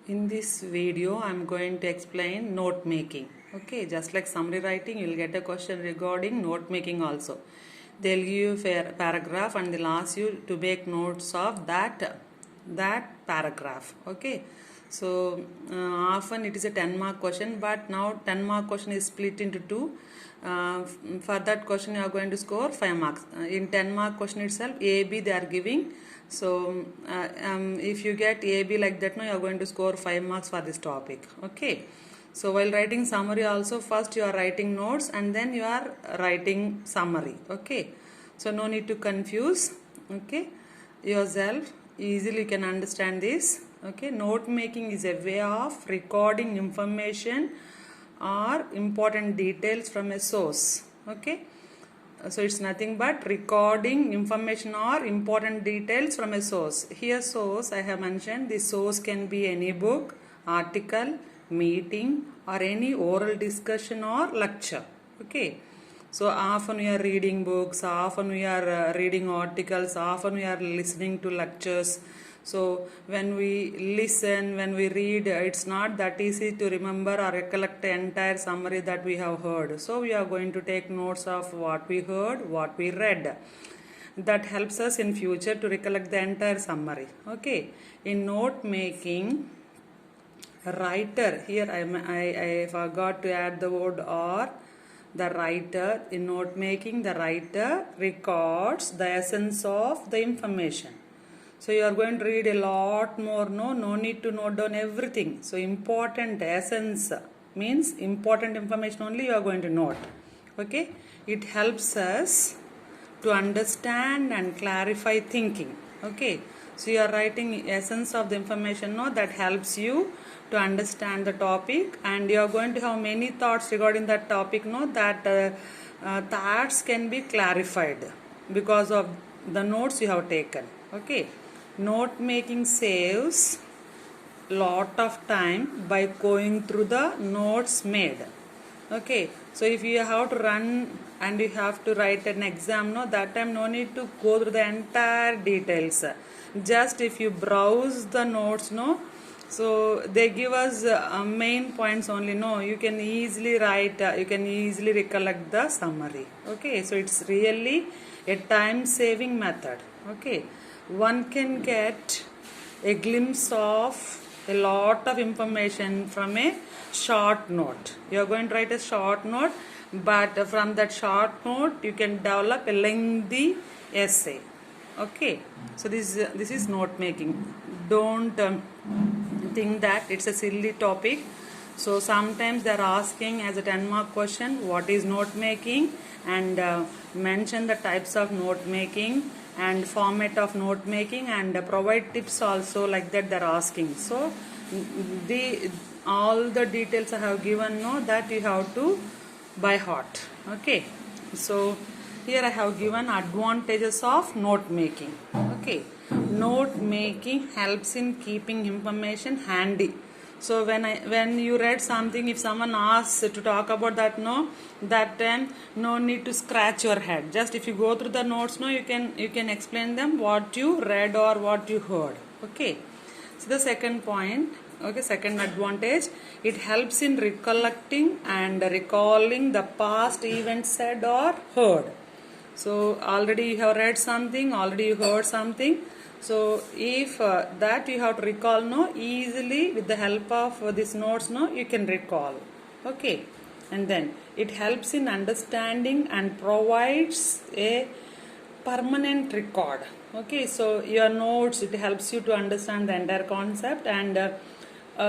In this video, I'm going to explain note making. Okay, just like summary writing, you'll get a question regarding note making also. They'll give you a paragraph and they'll ask you to make notes of that paragraph. Okay, so often it is a 10-mark question, but now 10-mark question is split into two. For that question, you are going to score 5 marks. In 10-mark question itself, A, B they are giving. So if you get A, B like that, now you are going to score 5 marks for this topic. Okay. So while writing summary also, first you are writing notes and then you are writing summary. Okay. So no need to confuse. Okay. Yourself. Easily you can understand this. Okay. Note making is a way of recording information or important details from a source. Okay. So it's nothing but recording information or important details from a source. Here source I have mentioned, the source can be any book, article, meeting or any oral discussion or lecture. Okay. So often we are reading books, often we are reading articles, often we are listening to lectures. So when we listen, when we read, it's not that easy to remember or recollect the entire summary that we have heard. So we are going to take notes of what we heard, what we read. That helps us in future to recollect the entire summary. Okay. In note making, writer, here I forgot to add the word or. The writer, in note making, the writer records the essence of the information. So you are going to read a lot more, no need to note down everything. So important essence means important information only you are going to note. Okay, it helps us to understand and clarify thinking. Okay, so you are writing essence of the information, that helps you to understand the topic, and you are going to have many thoughts regarding that topic, that thoughts can be clarified because of the notes you have taken. Okay, note making saves lot of time by going through the notes made. Okay, so if you have to run and you have to write an exam, that time no need to go through the entire details. Just if you browse the notes, so they give us main points only. You can easily write, you can easily recollect the summary. Okay, so it's really a time saving method. Okay, one can get a glimpse of a lot of information from a short note. You are going to write a short note, but from that short note you can develop a lengthy essay. Okay, so this is note making. Don't think that it's a silly topic. So sometimes they are asking as a 10-mark question, what is note making, and mention the types of note making and format of note making, and provide tips also, like that they are asking. So all the details I have given, that you have to by heart. Okay, so here I have given advantages of note making. Okay, note making helps in keeping information handy. So when you read something, if someone asks to talk about that, that time no need to scratch your head. Just if you go through the notes, you can explain them what you read or what you heard. Okay, so the second point. Okay, second advantage, it helps in recollecting and recalling the past events said or heard. So already you have read something, already you heard something. So if that you have to recall, easily with the help of these notes, you can recall. Okay, and then it helps in understanding and provides a permanent record. Okay, so your notes, it helps you to understand the entire concept, and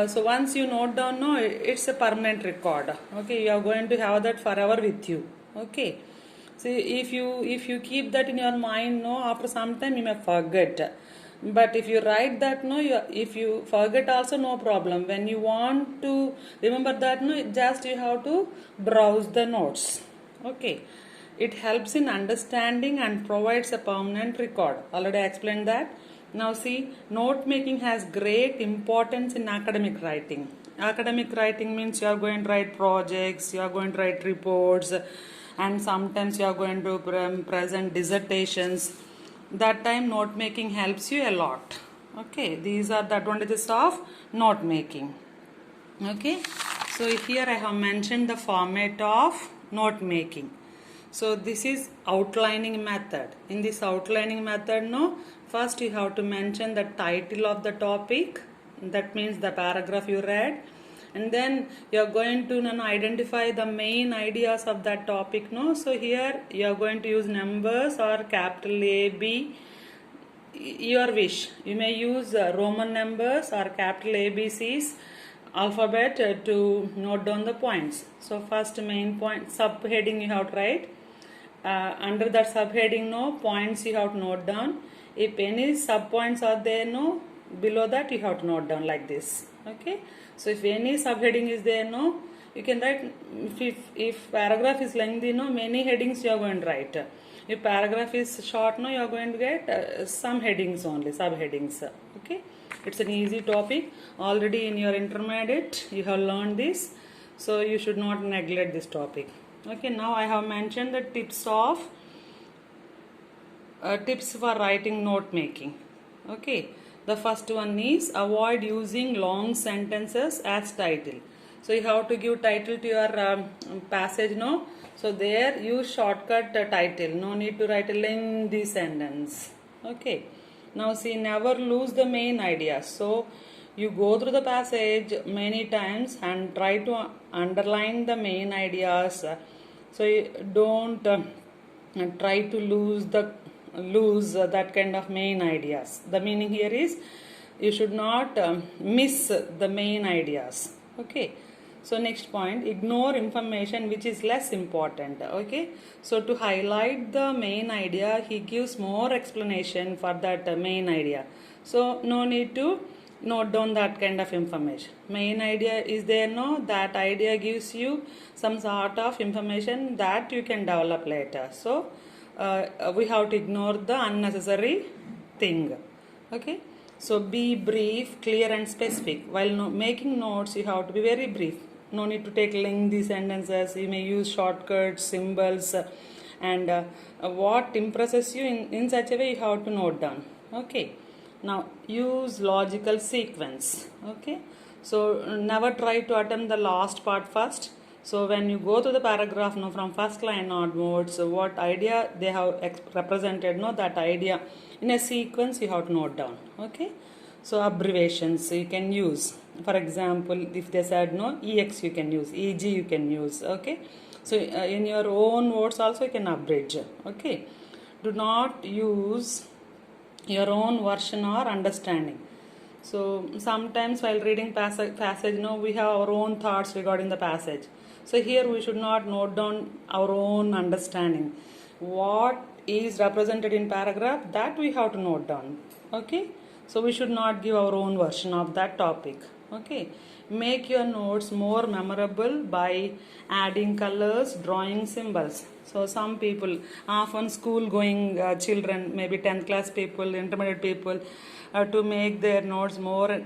so once you note down, it's a permanent record. Okay, you are going to have that forever with you. Okay, so if you keep that in your mind, after some time you may forget. But if you write that, if you forget also, no problem. When you want to remember that, just you have to browse the notes. Okay, it helps in understanding and provides a permanent record. Already I explained that. Now see, note making has great importance in academic writing. Academic writing means you are going to write projects, you are going to write reports, and sometimes you are going to present dissertations. That time note making helps you a lot. Okay, these are the advantages of note making. Okay, so here I have mentioned the format of note making. So this is outlining method. In this outlining method, no, first you have to mention the title of the topic. That means the paragraph you read, and then you are going to identify the main ideas of that topic. No, so here you are going to use numbers or capital A, B, your wish. You may use Roman numbers or capital ABCs alphabet to note down the points. So first main point subheading you have to write. Under that subheading, no points you have to note down. If any sub points are there, no, below that you have to note down like this. Okay, so if any subheading is there, no, you can write. If paragraph is lengthy, no, many headings you are going to write. If paragraph is short, no, you are going to get some headings only, subheadings. Okay, it's an easy topic. Already in your intermediate you have learned this, so you should not neglect this topic. Okay, now I have mentioned the tips for writing note making. Okay, the first one is avoid using long sentences as title. So you have to give title to your passage, no? So there use shortcut title. No need to write a lengthy sentence. Okay. Now see, never lose the main idea. So you go through the passage many times and try to underline the main ideas. So you don't try to lose that kind of main ideas. The meaning here is you should not miss the main ideas. Okay. So next point, ignore information which is less important. Okay, so to highlight the main idea, he gives more explanation for that main idea. So no need to note down that kind of information. Main idea is there, no, that idea gives you some sort of information that you can develop later. So we have to ignore the unnecessary thing. Okay, so be brief, clear and specific. While making notes, you have to be very brief. No need to take lengthy sentences. You may use shortcuts, symbols, and what impresses you in such a way you have to note down. Okay, now use logical sequence. Okay, so never try to attempt the last part first. So when you go to the paragraph, no, from first line onwards, what idea they have represented, no, that idea in a sequence you have to note down. Okay, so abbreviations you can use. For example, if they said no, EX you can use, EG you can use. Okay, so in your own words also you can abridge. Okay, do not use your own version or understanding. So sometimes while reading passage, no, we have our own thoughts regarding the passage. So here we should not note down our own understanding. What is represented in paragraph, that we have to note down. Okay, so we should not give our own version of that topic. Okay, make your notes more memorable by adding colors, drawing symbols. So some people, often school going children, maybe 10th class people, intermediate people, to make their notes more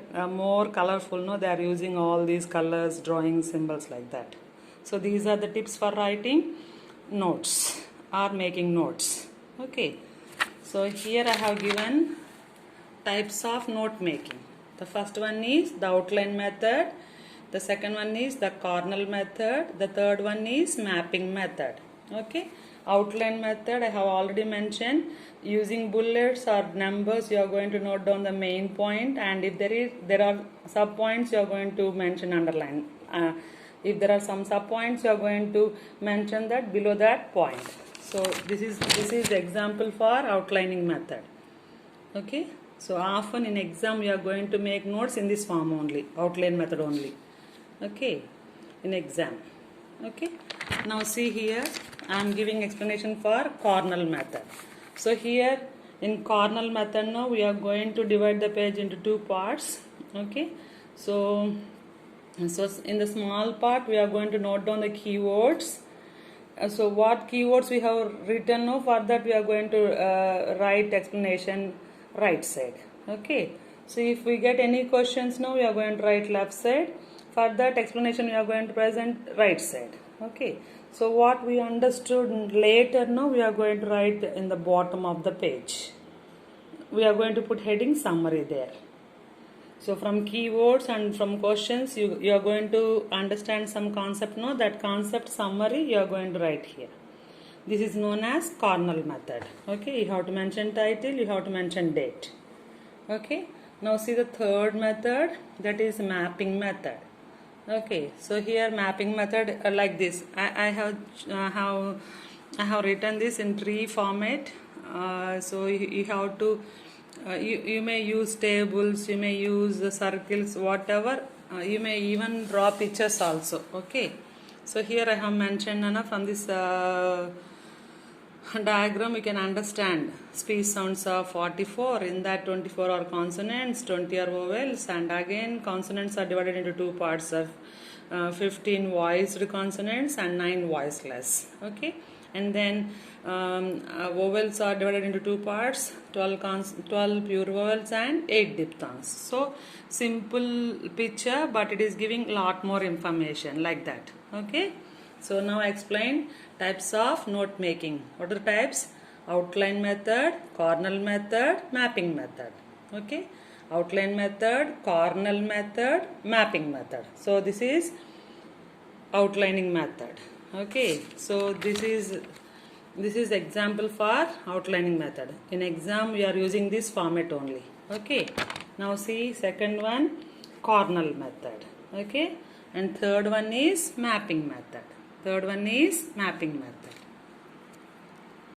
colorful, no, they are using all these colors, drawing symbols like that. So these are the tips for writing notes or making notes. Okay, so here I have given types of note making. The first one is the outline method, the second one is the cornell method, the third one is mapping method. Okay, outline method I have already mentioned. Using bullets or numbers, you are going to note down the main point, and if there are sub points, you are going to mention underline. If there are some sub points, you are going to mention that below that point. So this is the example for outlining method. Okay, so often in exam you are going to make notes in this form only, outline method only. Okay, in exam. Okay, now see here I am giving explanation for cornell method. So here in cornell method, now we are going to divide the page into two parts. Okay, so in the small part we are going to note down the keywords. So what keywords we have written, no, for that we are going to write explanation right side. Okay, so if we get any questions now, we are going to write left side. For that explanation we are going to present right side. Okay, so what we understood later, now we are going to write in the bottom of the page. we are going to put heading summary there. So from keywords and from questions, you are going to understand some concept. No, that concept summary you are going to write here. This is known as Cornell method. Okay, you have to mention title, you have to mention date. Okay, now see the third method, that is mapping method. Okay, so here mapping method like this. I have written this in tree format. So you have to you may use tables, you may use circles, whatever. You may even draw pictures also. Okay, so here I have mentioned from this diagram you can understand speech sounds are 44. In that 24 are consonants, 20 are vowels, and again consonants are divided into two parts of 15 voiced consonants and 9 voiceless. Okay, and then vowels are divided into two parts, 12 pure vowels and 8 diphthongs. So simple picture, but it is giving lot more information like that. Okay, so now I explain types of note making. What are the types? Outline method, Cornell method, mapping method. Okay, outline method, Cornell method, mapping method. So this is outlining method. Okay, so this is example for outlining method. In exam we are using this format only. Okay, now see second one, Cornell method. Okay, and third one is mapping method. Third one is mapping method.